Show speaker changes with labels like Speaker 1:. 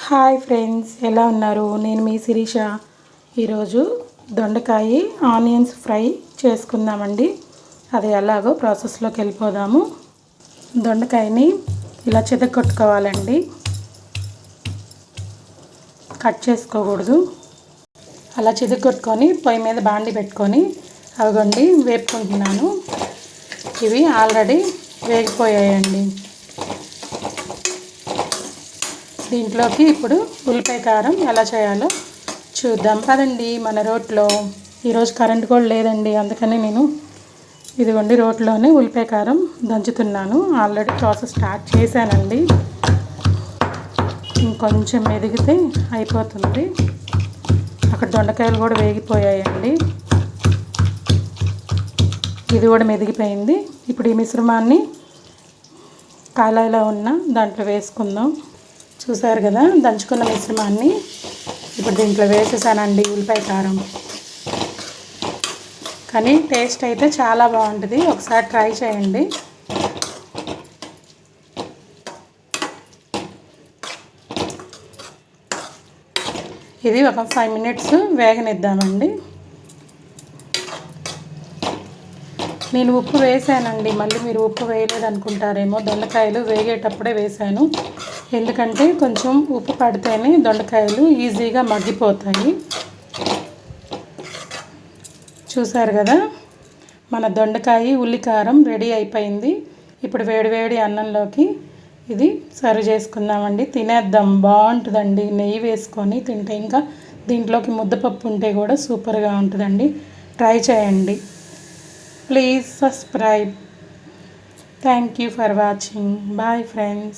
Speaker 1: Hi friends, ఎలా ఉన్నారు? నేను మీ శిరీష. ఈరోజు దొండకాయ ఆనియన్స్ ఫ్రై చేసుకుందామండి. అది ఎలాగో ప్రాసెస్లోకి వెళ్ళిపోదాము. దొండకాయని ఇలా చితగొట్టుకోవాలండి, కట్ చేసుకోకూడదు. అలా చితగొట్టుకొని పొయ్యి మీద బాండి పెట్టుకొని అవిగొండి వేపుకుంటున్నాను. ఇవి ఆల్రెడీ వేగిపోయాయండి. దీంట్లోకి ఇప్పుడు ఉల్లిపాయ కారం ఎలా చేయాలో చూద్దాం పదండి. మన రోట్లో ఈరోజు కరెంట్ కూడా లేదండి, అందుకని నేను ఇదిగోండి రోట్లోనే ఉల్లిపాయ కారం దంచుతున్నాను. ఆల్రెడీ ప్రాసెస్ స్టార్ట్ చేశానండి, ఇంకొంచెం ఎదిగితే అయిపోతుంది. అక్కడ దొండకాయలు కూడా వేగిపోయాయండి, ఇది కూడా మెదిగిపోయింది. ఇప్పుడు ఈ మిశ్రమాన్ని కళాయిలో ఉన్న దాంట్లో వేసుకుందాం. చూసారు కదా, దంచుకున్న మిశ్రమాన్ని ఇప్పుడు దీంట్లో వేసేసానండి ఉల్లిపాయ కారం. కానీ టేస్ట్ అయితే చాలా బాగుంటుంది, ఒకసారి ట్రై చేయండి. ఇది ఒక 5 మినిట్స్ వేగనిద్దామండి. నేను ఉప్పు వేసానండి, మళ్ళీ మీరు ఉప్పు వేయలేదు అనుకుంటారేమో. దొండకాయలు వేగేటప్పుడే వేసాను, ఎందుకంటే కొంచెం ఉప్పు పడితేనే దొండకాయలు ఈజీగా మగ్గిపోతాయి. చూసారు కదా, మన దొండకాయ ఉల్లికారం రెడీ అయిపోయింది. ఇప్పుడు వేడివేడి అన్నంలోకి ఇది సర్వ్ చేసుకుందామండి, తినేద్దాం. బాగుంటుందండి, నెయ్యి వేసుకొని తింటే. ఇంకా దీంట్లోకి ముద్దపప్పు ఉంటే కూడా సూపర్గా ఉంటుందండి. ట్రై చేయండి. Please subscribe. Thank you for watching. Bye friends.